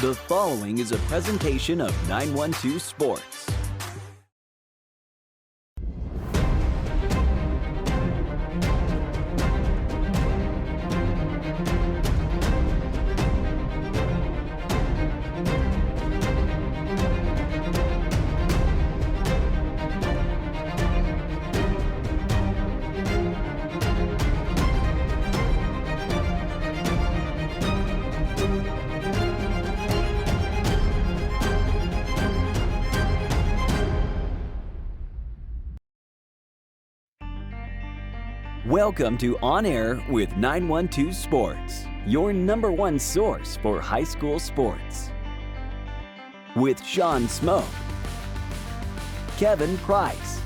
The following is a presentation of 912 Sports. Welcome to On Air with 912 Sports, your number one source for high school sports. With Sean Smoke, Kevin Price,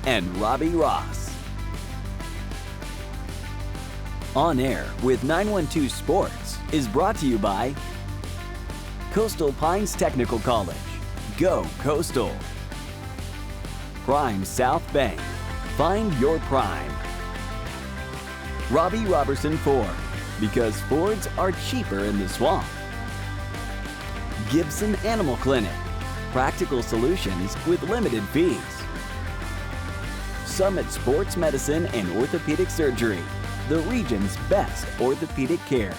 and Robbie Ross. On Air with 912 Sports is brought to you by Coastal Pines Technical College. Go Coastal. Prime South Bank. Find your prime. Robbie Robertson Ford, because Fords are cheaper in the swamp. Gibson Animal Clinic, practical solutions with limited fees. Summit Sports Medicine and Orthopedic Surgery, the region's best orthopedic care.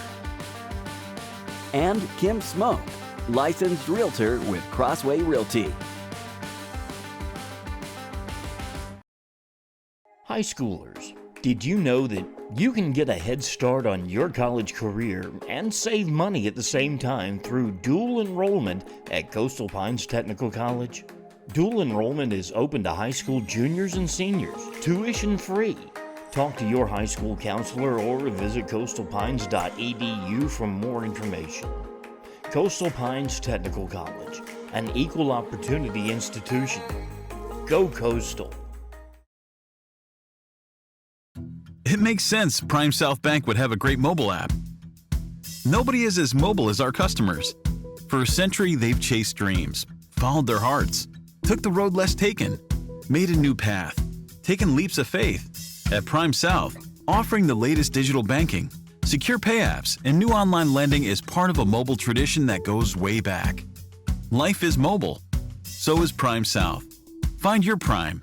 And Kim Smoke, licensed realtor with Crossway Realty. High schoolers, did you know that you can get a head start on your college career and save money at the same time through dual enrollment at Coastal Pines Technical College? Dual enrollment is open to high school juniors and seniors, tuition free. Talk to your high school counselor or visit coastalpines.edu for more information. Coastal Pines Technical College, an equal opportunity institution. Go Coastal. It makes sense Prime South Bank would have a great mobile app. Nobody is as mobile as our customers. For a century, they've chased dreams, followed their hearts, took the road less taken, made a new path, taken leaps of faith. At Prime South, offering the latest digital banking, secure pay apps, and new online lending is part of a mobile tradition that goes way back. Life is mobile. So is Prime South. Find your Prime.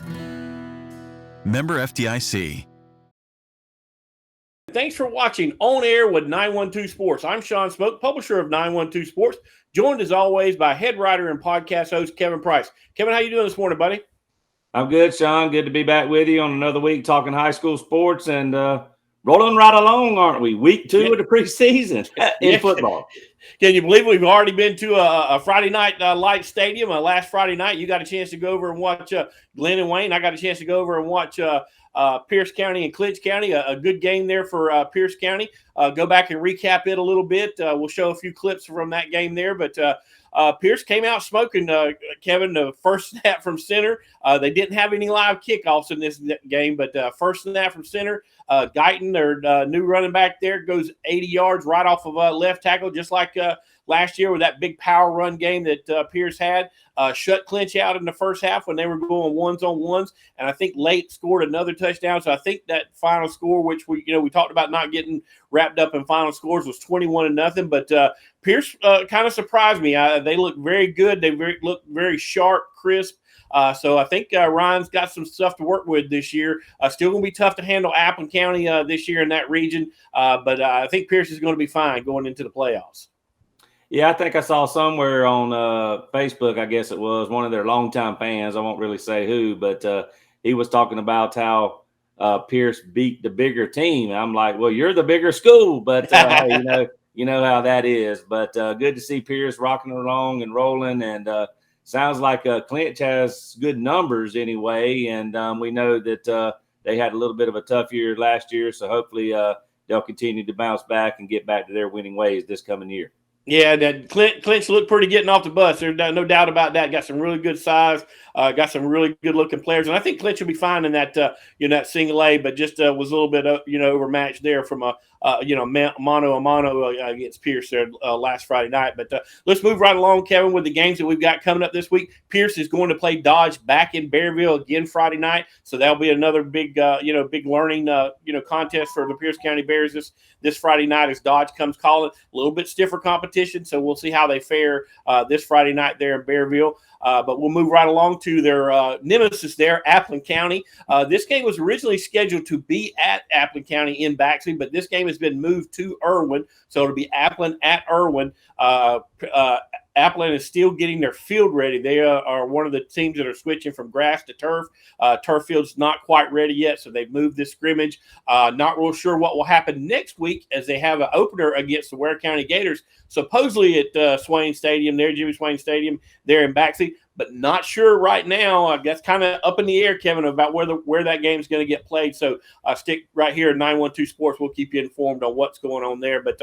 Member FDIC. Thanks for watching On Air with 912 Sports. I'm Sean Smoke, publisher of 912 Sports, joined as always by head writer and podcast host Kevin Price. Kevin, how you doing this morning, buddy? I'm good, Sean. Good to be back with you on another week talking high school sports and rolling right along, aren't we? Week 2 of the preseason in football. Can you believe we've already been to a Friday night light stadium? Last Friday night, you got a chance to go over and watch Glenn and Wayne. I got a chance to go over and watch Pierce County and Clinch County, a good game there for Pierce County. Go back and recap it a little bit. We'll show a few clips from that game there. But Pierce came out smoking, Kevin, the first snap from center. They didn't have any live kickoffs in this game, but first snap from center, Guyton, their new running back there, goes 80 yards right off of left tackle, just like last year with that big power run game that Pierce had. Shut Clinch out in the first half when they were going ones-on-ones, and I think Late scored another touchdown. So I think that final score, which we talked about not getting wrapped up in final scores, was 21-0. But Pierce kind of surprised me. They look very good. They look very sharp, crisp. So I think Ryan's got some stuff to work with this year. Still going to be tough to handle Appleton County this year in that region, but I think Pierce is going to be fine going into the playoffs. Yeah, I think I saw somewhere on Facebook, I guess it was, one of their longtime fans. I won't really say who, but he was talking about how Pierce beat the bigger team. I'm like, well, you're the bigger school, but hey, you know how that is. But good to see Pierce rocking along and rolling, and sounds like Clinch has good numbers anyway, and we know that they had a little bit of a tough year last year, so hopefully they'll continue to bounce back and get back to their winning ways this coming year. Yeah, that Clinch looked pretty getting off the bus. There's no doubt about that. Got some really good size, got some really good-looking players. And I think Clinch will be fine in that, that single A, but just was a little bit, overmatched there from a mano a mano against Pierce there last Friday night. But let's move right along, Kevin, with the games that we've got coming up this week. Pierce is going to play Dodge back in Bearville again Friday night, so that'll be another big learning contest for the Pierce County Bears this Friday night as Dodge comes calling. A little bit stiffer competition, so we'll see how they fare this Friday night there in Bearville. But we'll move right along to their nemesis there, Appleton County. This game was originally scheduled to be at Appleton County in Baxley, but this game has been moved to Irwin, so it'll be Appleton at Irwin. Appleton is still getting their field ready. They are one of the teams that are switching from grass to turf. Turf field's not quite ready yet, so they've moved this scrimmage. Not real sure what will happen next week as they have an opener against the Ware County Gators, supposedly at Swain Stadium, Jimmy Swain Stadium there in Baxley, but not sure right now. That's kind of up in the air, Kevin, about where that game is going to get played. So stick right here at 912 Sports. We'll keep you informed on what's going on there. But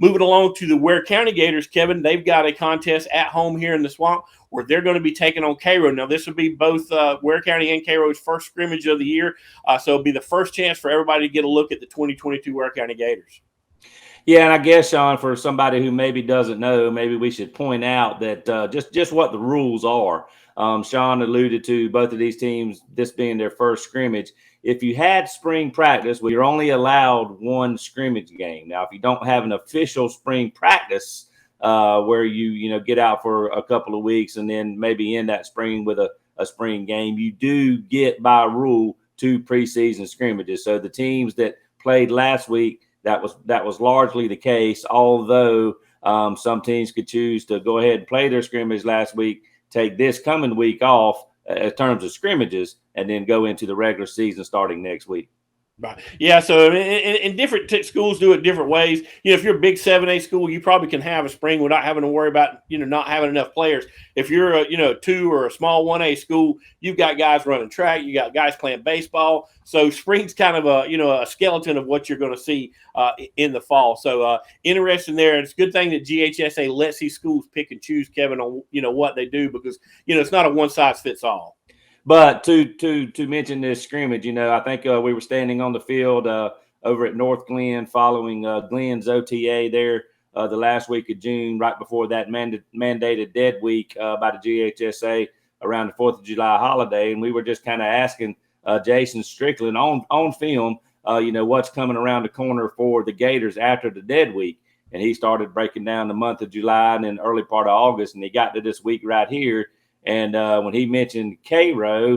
moving along to the Ware County Gators, Kevin, they've got a contest at home here in the Swamp where they're going to be taking on Cairo. Now, this will be both Ware County and Cairo's first scrimmage of the year, so it'll be the first chance for everybody to get a look at the 2022 Ware County Gators. Yeah, and I guess, Sean, for somebody who maybe doesn't know, maybe we should point out that just what the rules are. Sean alluded to both of these teams, this being their first scrimmage. If you had spring practice, well, you're only allowed one scrimmage game. Now, if you don't have an official spring practice where you get out for a couple of weeks and then maybe end that spring with a spring game, you do get by rule 2 preseason scrimmages. So the teams that played last week, that was largely the case, although some teams could choose to go ahead and play their scrimmage last week, take this coming week off in terms of scrimmages, and then go into the regular season starting next week. Right. Yeah. So in different schools do it different ways. If you're a big 7A school, you probably can have a spring without having to worry about, not having enough players. If you're a 2 or a small 1A school, you've got guys running track, you got guys playing baseball. So spring's kind of a skeleton of what you're going to see in the fall. So interesting there. It's a good thing that GHSA lets these schools pick and choose, Kevin, on, what they do, because, it's not a one size fits all. But to mention this scrimmage, I think we were standing on the field over at North Glen following Glen's OTA there the last week of June, right before that mandated dead week by the GHSA around the 4th of July holiday. And we were just kind of asking Jason Strickland on film, what's coming around the corner for the Gators after the dead week. And he started breaking down the month of July and then early part of August, and he got to this week right here. And when he mentioned Cairo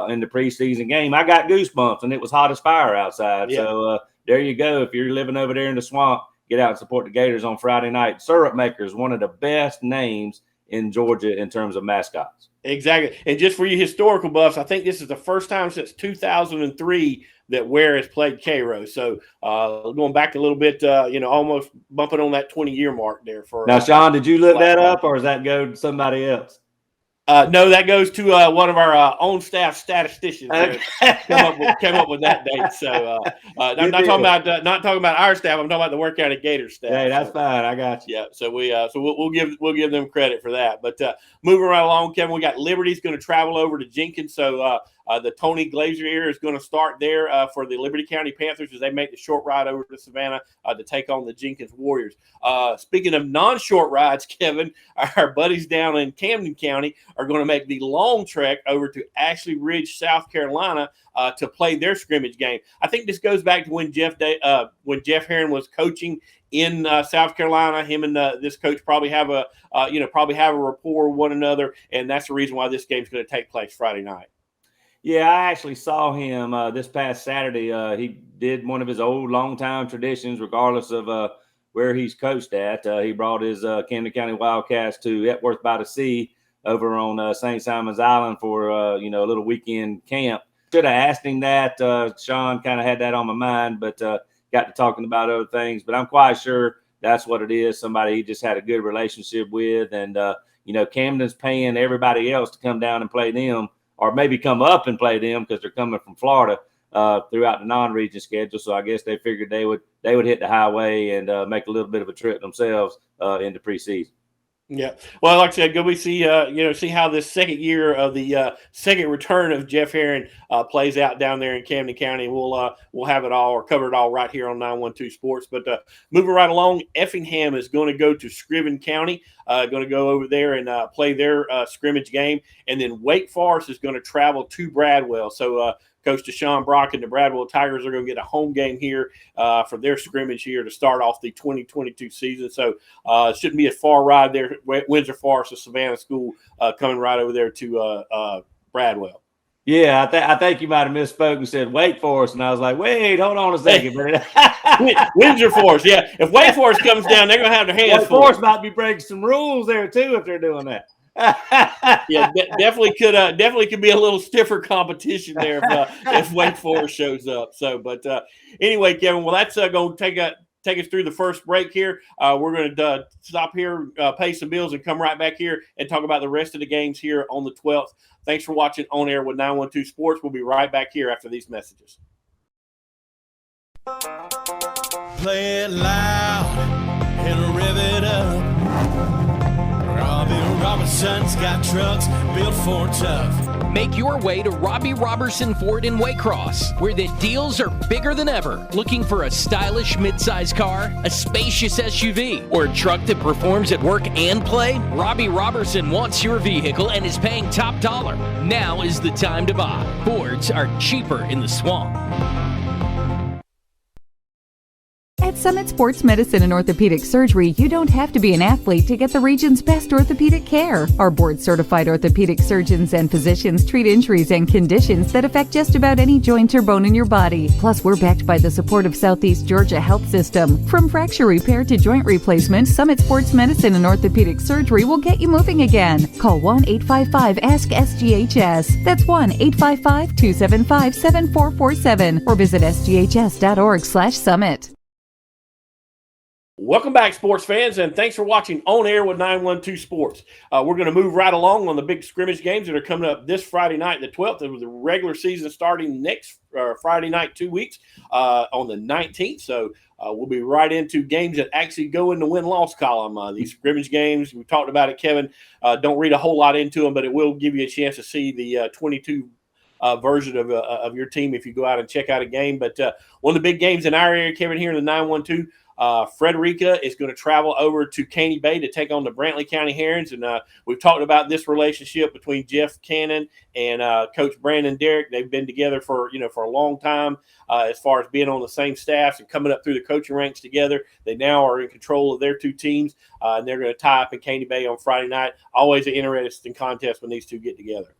in the preseason game, I got goosebumps, and it was hot as fire outside. Yeah. So there you go. If you're living over there in the Swamp, get out and support the Gators on Friday night. Syrup Makers, one of the best names in Georgia in terms of mascots. Exactly. And just for you historical buffs, I think this is the first time since 2003 that Ware has played Cairo. So going back a little bit, almost bumping on that 20-year mark there. Now, Sean, did you look that up, or does that go to somebody else? No, that goes to one of our own staff statisticians. Okay. Came up with that date. So I'm not talking about our staff. I'm talking about the Ware County Gators staff. Hey, that's fine. I got you. Yeah. So we'll give them credit for that. But moving right along, Kevin, we got Liberty's going to travel over to Jenkins. So the Tony Glazer era is going to start there for the Liberty County Panthers as they make the short ride over to Savannah to take on the Jenkins Warriors. Speaking of non-short rides, Kevin, our buddies down in Camden County are going to make the long trek over to Ashley Ridge, South Carolina, to play their scrimmage game. I think this goes back to when Jeff Herron was coaching in South Carolina. Him and this coach probably have a rapport with one another, and that's the reason why this game is going to take place Friday night. Yeah, I actually saw him this past Saturday. He did one of his old long-time traditions, regardless of where he's coached at. He brought his Camden County Wildcats to Epworth by the Sea over on St. Simon's Island for a little weekend camp. Should have asked him that. Sean kind of had that on my mind, but got to talking about other things. But I'm quite sure that's what it is. Somebody he just had a good relationship with, and Camden's paying everybody else to come down and play them, or maybe come up and play them because they're coming from Florida throughout the non-region schedule. So I guess they figured they would hit the highway and make a little bit of a trip themselves into preseason. Yeah. Well, like I said, go we see see how this second year of the second return of Jeff Herron plays out down there in Camden County. We'll have it all or cover it all right here on 912 Sports. But moving right along, Effingham is going to go to Scriven County, going to go over there and play their scrimmage game, and then Wake Forest is going to travel to Bradwell. So Coach Deshaun Brock and the Bradwell Tigers are going to get a home game here for their scrimmage here to start off the 2022 season. So it shouldn't be a far ride there. Windsor Forest or Savannah School coming right over there to Bradwell. Yeah, I think you might have misspoke and said Wake Forest, and I was like, wait, hold on a second. Windsor Forest, yeah. If Wake Forest comes down, they're going to have their hands Wake full. Forest might be breaking some rules there too if they're doing that. Yeah, definitely could be a little stiffer competition there if Wake Forest shows up. So, but anyway, Kevin, well, that's going to take us through the first break here. We're going to stop here, pay some bills, and come right back here and talk about the rest of the games here on the 12th. Thanks for watching On Air with 912 Sports. We'll be right back here after these messages. Play it loud and rev it up. Robbie Robinson's got trucks built for tough. Make your way to Robbie Robertson Ford in Waycross, where the deals are bigger than ever. Looking for a stylish midsize car, a spacious SUV, or a truck that performs at work and play? Robbie Robertson wants your vehicle and is paying top dollar. Now is the time to buy. Fords are cheaper in the swamp. At Summit Sports Medicine and Orthopedic Surgery, you don't have to be an athlete to get the region's best orthopedic care. Our board-certified orthopedic surgeons and physicians treat injuries and conditions that affect just about any joint or bone in your body. Plus, we're backed by the support of Southeast Georgia Health System. From fracture repair to joint replacement, Summit Sports Medicine and Orthopedic Surgery will get you moving again. Call 1-855-ASK-SGHS. That's 1-855-275-7447 or visit sghs.org/summit. Welcome back, sports fans, and thanks for watching On Air with 912 Sports. We're going to move right along on the big scrimmage games that are coming up this Friday night, the 12th, with the regular season starting next Friday night, 2 weeks, on the 19th. So we'll be right into games that actually go in the win-loss column. These scrimmage games, we talked about it, Kevin. Don't read a whole lot into them, but it will give you a chance to see the 22 version of your team if you go out and check out a game. But one of the big games in our area, Kevin, here in the 912, Frederica is going to travel over to Caney Bay to take on the Brantley County Herons. And we've talked about this relationship between Jeff Cannon and Coach Brandon Derrick. They've been together for a long time as far as being on the same staffs and coming up through the coaching ranks together. They now are in control of their two teams, and they're going to tie up in Caney Bay on Friday night. Always an interesting contest when these two get together.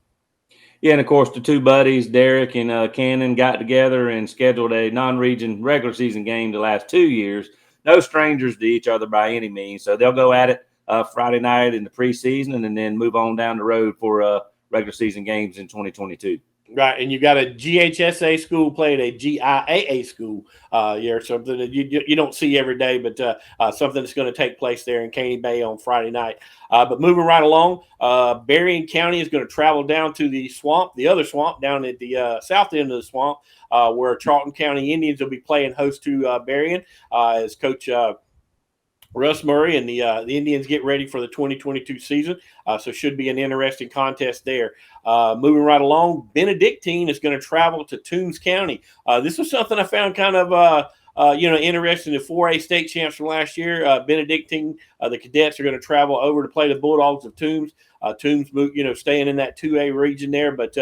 Yeah, and of course, the two buddies, Derrick and Cannon, got together and scheduled a non-region regular season game the last 2 years. No strangers to each other by any means. So they'll go at it Friday night in the preseason and then move on down the road for regular season games in 2022. Right, and you got a GHSA school playing a GIAA school here, something that you don't see every day, but something that's going to take place there in Caney Bay on Friday night. But moving right along, Berrien County is going to travel down to the swamp, the other swamp, down at the south end of the swamp, where Charlton County Indians will be playing host to Berrien as Coach Russ Murray and the Indians get ready for the 2022 season. So should be an interesting contest there. Moving right along, Benedictine is going to travel to Toombs County. This was something I found kind of interesting. The 4A state champs from last year, Benedictine, the cadets are going to travel over to play the Bulldogs of Toombs. Toombs, staying in that 2A region there, but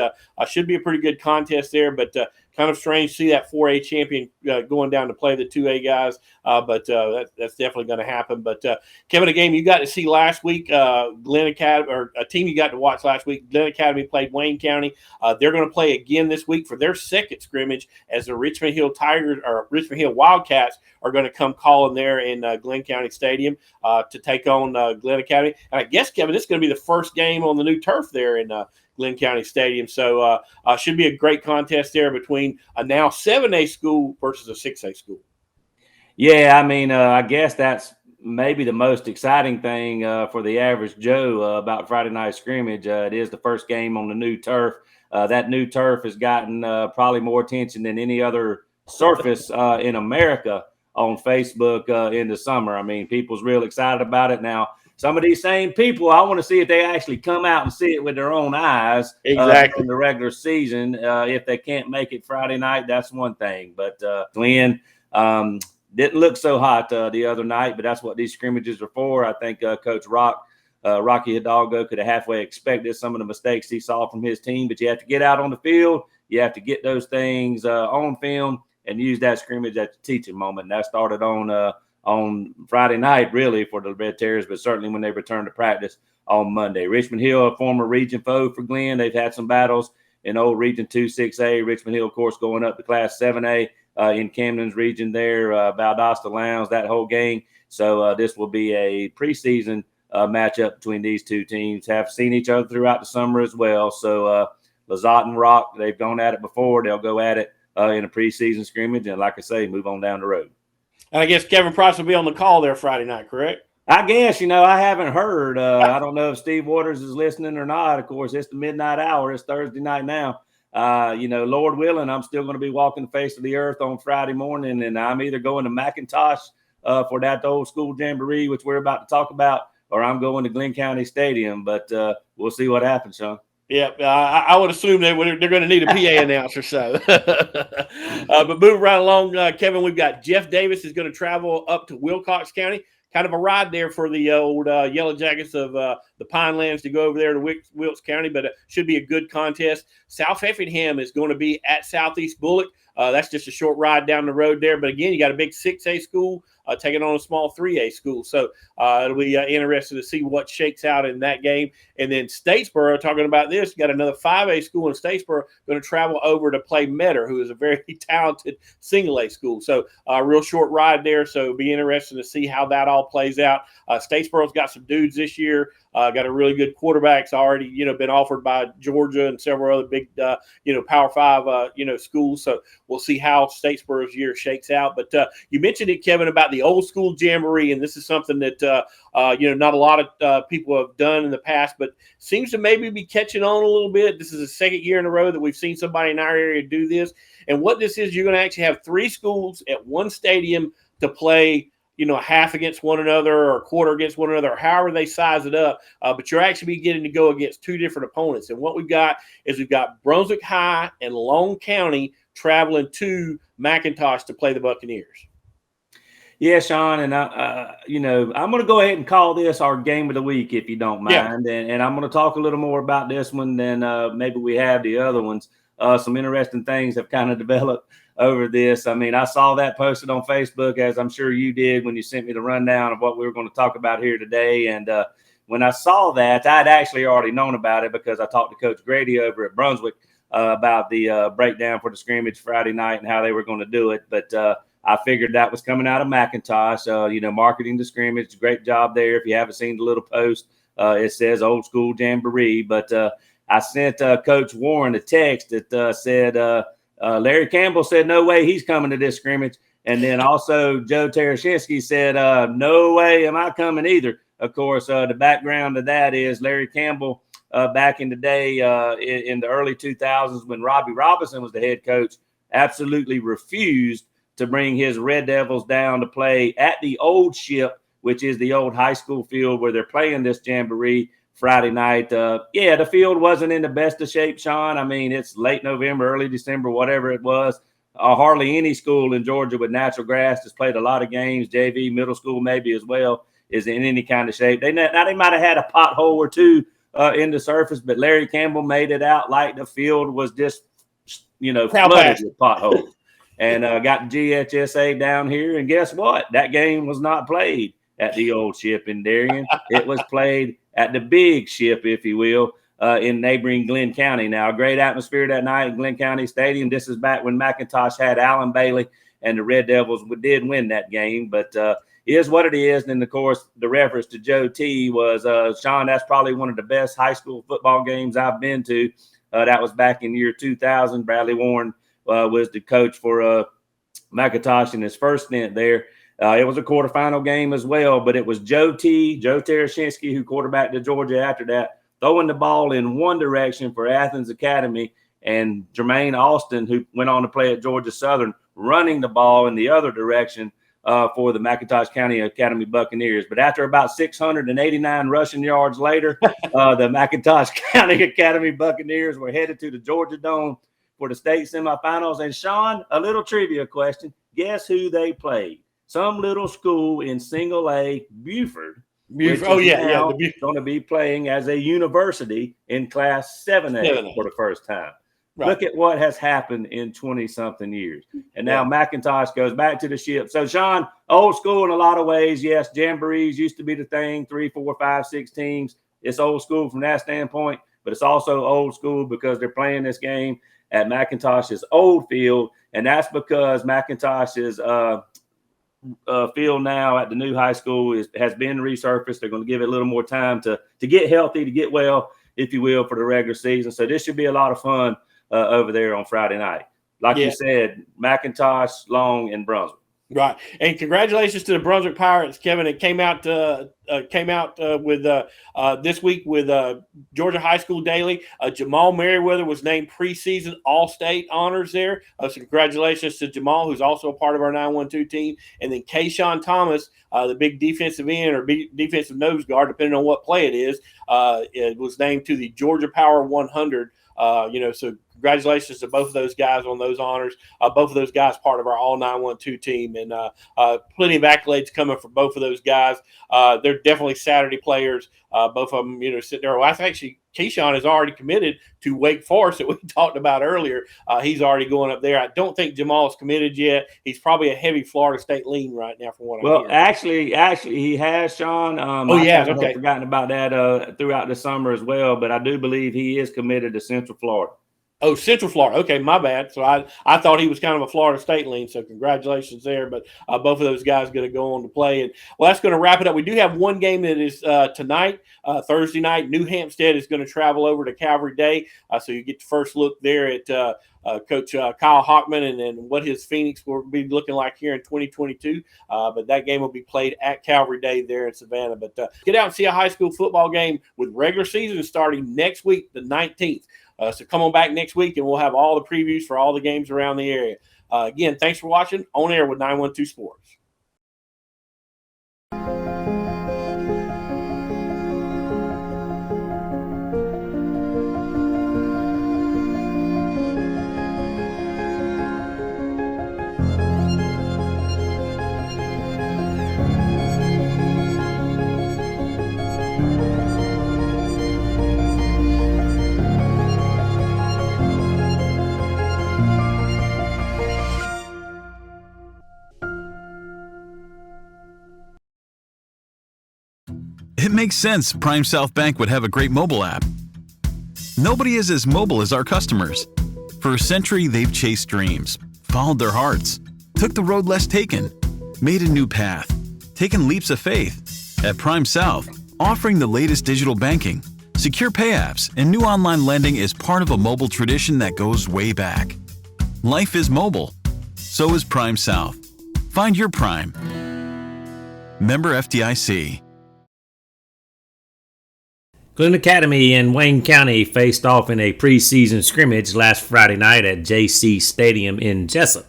should be a pretty good contest there. But kind of strange to see that 4A champion going down to play the 2A guys, but that's definitely going to happen. But Kevin, a game you got to see last week, Glen Academy, or a team you got to watch last week, Glen Academy played Wayne County. They're going to play again this week for their second scrimmage as the Richmond Hill Tigers or Richmond Hill Wildcats are going to come calling there in Glen County Stadium to take on Glen Academy. And I guess, Kevin, this is going to be the first game on the new turf there in Glen County Stadium. So should be a great contest there between a now 7A school versus a 6A school. Yeah, I mean, I guess that's maybe the most exciting thing for the average Joe about Friday night scrimmage. It is the first game on the new turf. That new turf has gotten probably more attention than any other surface in America on Facebook in the summer. I mean, people's real excited about it now. some of these same people, I want to see if they actually come out and see it with their own eyes. Exactly. In the regular season. If they can't make it Friday night, that's one thing. But Glenn didn't look so hot the other night, but that's what these scrimmages are for. I think Coach Rocky Hidalgo could have halfway expected some of the mistakes he saw from his team, but you have to get out on the field. You have to get those things on film and use that scrimmage at the teaching moment. And that started on Friday night, really, for the Red Terriers, but certainly when they returned to practice on Monday. Richmond Hill, a former region foe for Glenn. They've had some battles in old Region 2, 6A. Richmond Hill, of course, going up to Class 7A in Camden's region there, Valdosta Lowndes, that whole gang. So this will be a preseason matchup between these two teams. Have seen each other throughout the summer as well. So Lizotte and Rock, they've gone at it before. They'll go at it in a preseason scrimmage. And like I say, move on down the road. And I guess Kevin Price will be on the call there Friday night, correct? I guess, I haven't heard. I don't know if Steve Waters is listening or not. Of course, it's the midnight hour. It's Thursday night now. Lord willing, I'm still going to be walking the face of the earth on Friday morning, and I'm either going to McIntosh for that old school jamboree, which we're about to talk about, or I'm going to Glenn County Stadium. But we'll see what happens, Sean. Yeah, I would assume they're going to need a PA announcer. So, but moving right along, Kevin, we've got Jeff Davis is going to travel up to Wilcox County. Kind of a ride there for the old Yellow Jackets of the Pinelands to go over there to Wilkes County, but it should be a good contest. South Effingham is going to be at Southeast Bullock. That's just a short ride down the road there. But again, you got a big 6A school taking on a small 3A school. So it'll be interesting to see what shakes out in that game. And then Statesboro, talking about this, you got another 5A school in Statesboro going to travel over to play Metter, who is a very talented single A school. So a real short ride there. So it'll be interesting to see how that all plays out. Statesboro's got some dudes this year. Got a really good quarterbacks already, been offered by Georgia and several other big, Power 5, schools. So we'll see how Statesboro's year shakes out. But you mentioned it, Kevin, about the old school jamboree, and this is something that, not a lot of people have done in the past, but seems to maybe be catching on a little bit. This is the second year in a row that we've seen somebody in our area do this. And what this is, you're going to actually have 3 schools at one stadium to play half against one another or a quarter against one another, or however they size it up. But you're actually getting to go against 2 different opponents. And what we've got Brunswick High and Long County traveling to McIntosh to play the Buccaneers. Yeah, Sean, and I'm going to go ahead and call this our game of the week, if you don't mind. Yeah. And I'm going to talk a little more about this one than maybe we have the other ones. Some interesting things have kind of developed over this. I mean, I saw that posted on Facebook, as I'm sure you did when you sent me the rundown of what we were going to talk about here today. And when I saw that, I'd actually already known about it because I talked to Coach Grady over at Brunswick about the breakdown for the scrimmage Friday night and how they were going to do it. But I figured that was coming out of McIntosh, marketing the scrimmage. Great job there. If you haven't seen the little post, it says Old School Jamboree. But I sent Coach Warren a text that said Larry Campbell said no way he's coming to this scrimmage. And then also Joe Tereshinski said no way am I coming either. Of course, the background to that is Larry Campbell back in the day in the early 2000s when Robbie Robinson was the head coach, absolutely refused to bring his Red Devils down to play at the old Ship, which is the old high school field where they're playing this jamboree Friday night. The field wasn't in the best of shape, Sean. I mean, it's late November, early December, whatever it was. Hardly any school in Georgia with natural grass has played a lot of games. JV, middle school maybe as well, is in any kind of shape. They might have had a pothole or two in the surface, but Larry Campbell made it out like the field was just, flooded with potholes. And got the GHSA down here. And guess what? That game was not played at the old Ship in Darien. It was played at the big Ship, if you will, in neighboring Glenn County. Now, a great atmosphere that night at Glenn County Stadium. This is back when McIntosh had Alan Bailey, and the Red Devils did win that game. But it is what it is. And then, of course, the reference to Joe T was, Sean, that's probably one of the best high school football games I've been to. That was back in year 2000. Bradley Warren was the coach for McIntosh in his first stint there. It was a quarterfinal game as well, but it was Joe Tereshinski, who quarterbacked to Georgia after that, throwing the ball in one direction for Athens Academy, and Jermaine Austin, who went on to play at Georgia Southern, running the ball in the other direction for the McIntosh County Academy Buccaneers. But after about 689 rushing yards later, the McIntosh County Academy Buccaneers were headed to the Georgia Dome for the state semifinals. And Sean, a little trivia question. Guess who they played? Some little school in single A, Buford. Oh, yeah. Going to be playing as a university in Class 7A for the first time. Right. Look at what has happened in 20-something years. And now McIntosh goes back to the ship. So, Sean, old school in a lot of ways. Yes, jamborees used to be the thing, 3, 4, 5, 6 teams. It's old school from that standpoint, but it's also old school because they're playing this game at McIntosh's old field, and that's because McIntosh's field now at the new high school has been resurfaced. They're going to give it a little more time to get healthy, to get well, if you will, for the regular season. So this should be a lot of fun over there on Friday night. Like you said, McIntosh, Long, and Brunswick. Right, and congratulations to the Brunswick Pirates, Kevin. It came out with this week with Georgia High School Daily. Jamal Merriweather was named preseason All-State honors there. So congratulations to Jamal, who's also a part of our 912 team. And then Kayshawn Thomas, the big defensive end or defensive nose guard, depending on what play it is, it was named to the Georgia Power 100. So congratulations to both of those guys on those honors. Both of those guys part of our all 912 team, and plenty of accolades coming from both of those guys. They're definitely Saturday players. Both of them, sitting there. Well, actually, Keyshawn is already committed to Wake Forest that we talked about earlier. He's already going up there. I don't think Jamal is committed yet. He's probably a heavy Florida State lean right now from what I'm hearing. Actually, he has, Sean. I've forgotten about that throughout the summer as well, but I do believe he is committed to Central Florida. Oh, Central Florida. Okay, my bad. So I thought he was kind of a Florida State lean, so congratulations there. But both of those guys are going to go on to play. And, well, that's going to wrap it up. We do have one game that is tonight, Thursday night. New Hampstead is going to travel over to Calvary Day. So you get the first look there at Coach Kyle Hockman and what his Phoenix will be looking like here in 2022. But that game will be played at Calvary Day there in Savannah. But get out and see a high school football game with regular season starting next week, the 19th. So come on back next week, and we'll have all the previews for all the games around the area. Again, thanks for watching On Air with 912 Sports. It makes sense Prime South Bank would have a great mobile app. Nobody is as mobile as our customers. For a century, they've chased dreams, followed their hearts, took the road less taken, made a new path, taken leaps of faith. At Prime South, offering the latest digital banking, secure pay apps, and new online lending is part of a mobile tradition that goes way back. Life is mobile. So is Prime South. Find your Prime. Member FDIC. Glen Academy and Wayne County faced off in a preseason scrimmage last Friday night at JC Stadium in Jessup.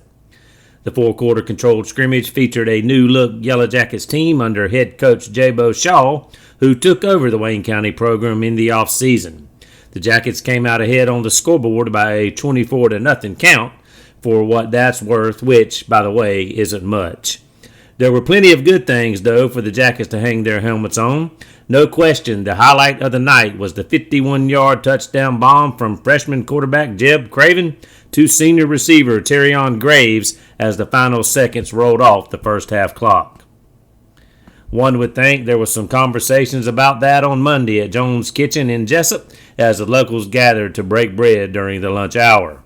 The four-quarter controlled scrimmage featured a new-look Yellow Jackets team under head coach Jabo Shaw, who took over the Wayne County program in the offseason. The Jackets came out ahead on the scoreboard by a 24-0 count, for what that's worth, which, by the way, isn't much. There were plenty of good things, though, for the Jackets to hang their helmets on. No question, the highlight of the night was the 51-yard touchdown bomb from freshman quarterback Jeb Craven to senior receiver Terrion Graves as the final seconds rolled off the first half clock. One would think there was some conversations about that on Monday at Jones' Kitchen in Jessup as the locals gathered to break bread during the lunch hour.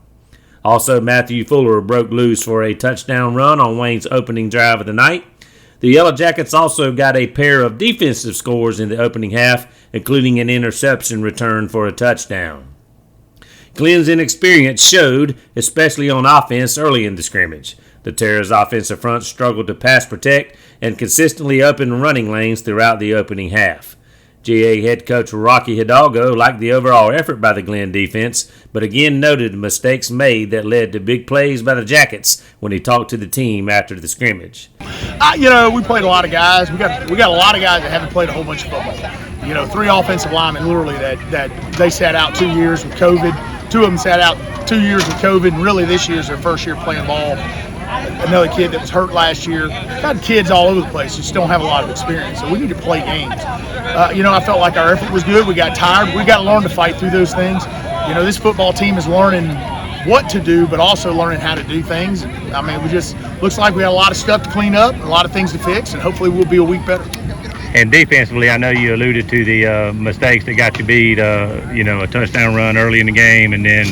Also, Matthew Fuller broke loose for a touchdown run on Wayne's opening drive of the night. The Yellow Jackets also got a pair of defensive scores in the opening half, including an interception return for a touchdown. Glen's inexperience showed, especially on offense early in the scrimmage. The Terrors' offensive front struggled to pass protect and consistently opened running lanes throughout the opening half. GA head coach Rocky Hidalgo liked the overall effort by the Glen defense, but again noted mistakes made that led to big plays by the Jackets when he talked to the team after the scrimmage. We played a lot of guys. We got a lot of guys that haven't played a whole bunch of football. 3 offensive linemen literally that they sat out 2 years with COVID. 2 of them sat out 2 years with COVID, and really this year's their first year playing ball. Another kid that was hurt last year. Got kids all over the place who just don't have a lot of experience, so we need to play games. I felt like our effort was good. We got tired. We got to learn to fight through those things. This football team is learning what to do, but also learning how to do things. We just looks like we got a lot of stuff to clean up, a lot of things to fix, and hopefully we'll be a week better. And defensively, I know you alluded to the mistakes that got you beat, a touchdown run early in the game and then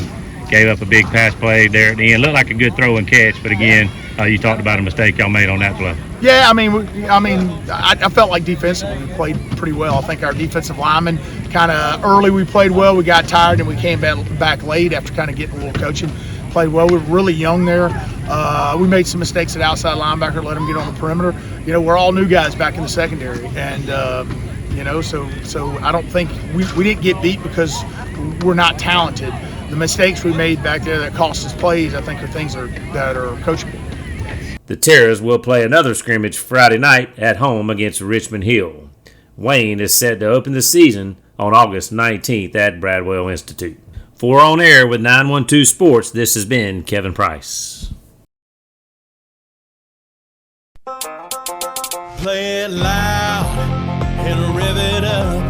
gave up a big pass play there at the end. Looked like a good throw and catch, but again, you talked about a mistake y'all made on that play. Yeah, I felt like defensively we played pretty well. I think our defensive linemen kind of early we played well. We got tired and we came back late after kind of getting a little coaching. Played well. We were really young there. We made some mistakes at outside linebacker, let them get on the perimeter. We're all new guys back in the secondary, and so I don't think we didn't get beat because we're not talented. The mistakes we made back there that cost us plays, I think, are things that are coachable. The Terrors will play another scrimmage Friday night at home against Richmond Hill. Wayne is set to open the season on August 19th at Bradwell Institute. For On Air with 912 Sports, this has been Kevin Price. Play it loud and rev it up.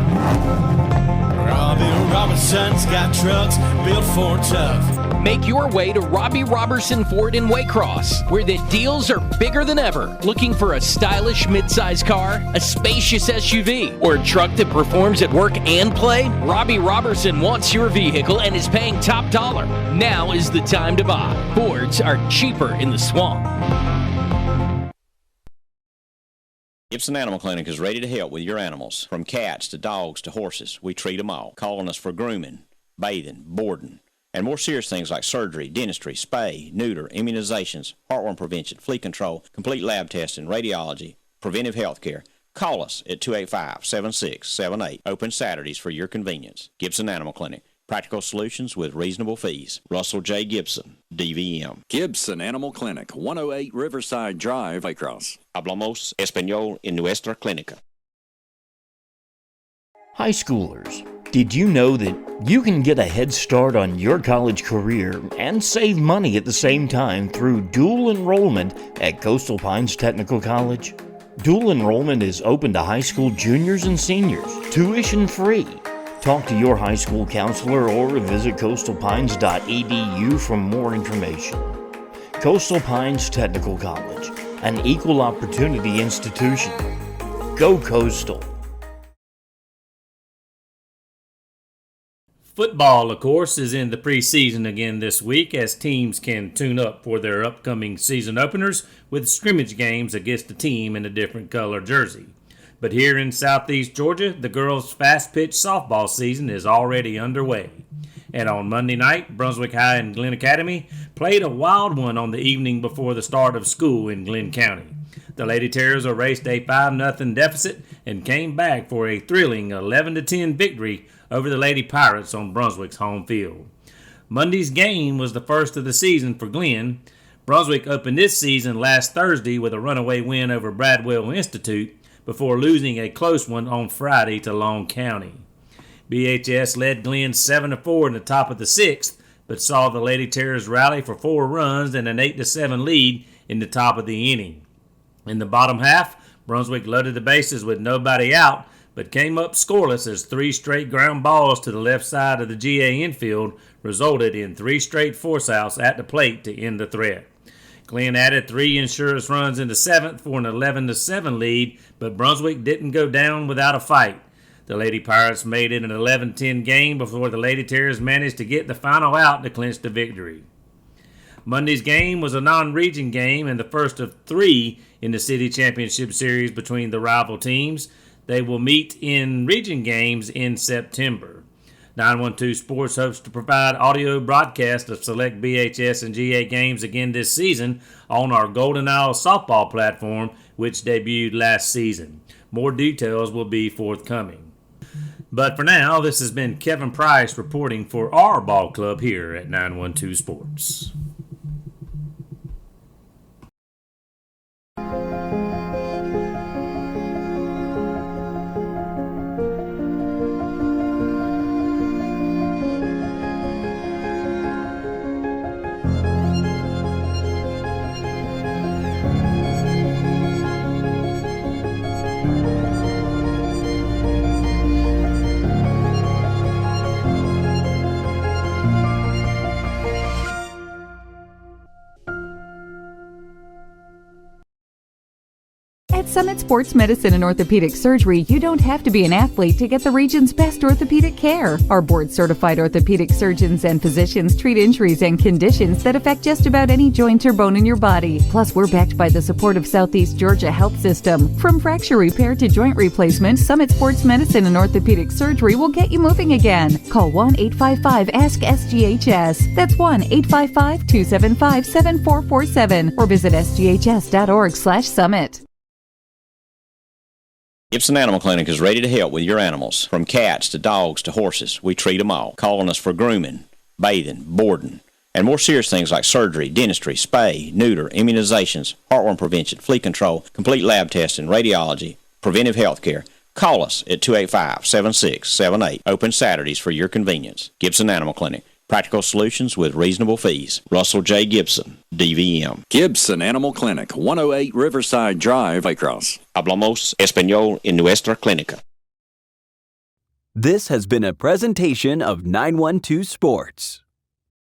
Robbie Robinson's got trucks built for tough. Make your way to Robbie Robertson Ford in Waycross, where the deals are bigger than ever. Looking for a stylish midsize car, a spacious SUV, or a truck that performs at work and play? Robbie Robertson wants your vehicle and is paying top dollar. Now is the time to buy. Fords are cheaper in the swamp. Gibson Animal Clinic is ready to help with your animals. From cats to dogs to horses, we treat them all. Call on us for grooming, bathing, boarding, and more serious things like surgery, dentistry, spay, neuter, immunizations, heartworm prevention, flea control, complete lab testing, radiology, preventive health care. Call us at 285-7678. Open Saturdays for your convenience. Gibson Animal Clinic. Practical solutions with reasonable fees. Russell J. Gibson, DVM. Gibson Animal Clinic, 108 Riverside Drive, Waycross. Hablamos español en nuestra clínica. High schoolers, did you know that you can get a head start on your college career and save money at the same time through dual enrollment at Coastal Pines Technical College? Dual enrollment is open to high school juniors and seniors, tuition free. Talk to your high school counselor or visit coastalpines.edu for more information. Coastal Pines Technical College, an equal opportunity institution. Go Coastal. Football, of course, is in the preseason again this week as teams can tune up for their upcoming season openers with scrimmage games against a team in a different color jersey. But here in southeast Georgia, the girls' fast-pitch softball season is already underway. And on Monday night, Brunswick High and Glenn Academy played a wild one on the evening before the start of school in Glenn County. The Lady Terrors erased a 5-0 deficit and came back for a thrilling 11-10 victory over the Lady Pirates on Brunswick's home field. Monday's game was the first of the season for Glenn. Brunswick opened this season last Thursday with a runaway win over Bradwell Institute before losing a close one on Friday to Long County. BHS led Glenn 7-4 in the top of the 6th, but saw the Lady Terrors rally for 4 runs and an 8-7 lead in the top of the inning. In the bottom half, Brunswick loaded the bases with nobody out, but came up scoreless as 3 straight ground balls to the left side of the GA infield resulted in 3 straight force-outs at the plate to end the threat. Glenn added 3 insurance runs in the 7th for an 11-7 lead, but Brunswick didn't go down without a fight. The Lady Pirates made it an 11-10 game before the Lady Terrors managed to get the final out to clinch the victory. Monday's game was a non-region game and the first of 3 in the city championship series between the rival teams. They will meet in region games in September. 912 Sports hopes to provide audio broadcast of select BHS and GA games again this season on our Golden Isle softball platform, which debuted last season. More details will be forthcoming. But for now, this has been Kevin Price reporting for our ball club here at 912 Sports. At Summit Sports Medicine and Orthopedic Surgery, you don't have to be an athlete to get the region's best orthopedic care. Our board-certified orthopedic surgeons and physicians treat injuries and conditions that affect just about any joint or bone in your body. Plus, we're backed by the support of Southeast Georgia Health System. From fracture repair to joint replacement, Summit Sports Medicine and Orthopedic Surgery will get you moving again. Call 1-855-ASK-SGHS. That's 1-855-275-7447 or visit sghs.org/summit. Gibson Animal Clinic is ready to help with your animals. From cats to dogs to horses, we treat them all. Calling us for grooming, bathing, boarding, and more serious things like surgery, dentistry, spay, neuter, immunizations, heartworm prevention, flea control, complete lab testing, radiology, preventive health care. Call us at 285-7678. Open Saturdays for your convenience. Gibson Animal Clinic. Practical solutions with reasonable fees. Russell J. Gibson, DVM. Gibson Animal Clinic, 108 Riverside Drive, Waycross. Hablamos español en nuestra clínica. This has been a presentation of 912 Sports.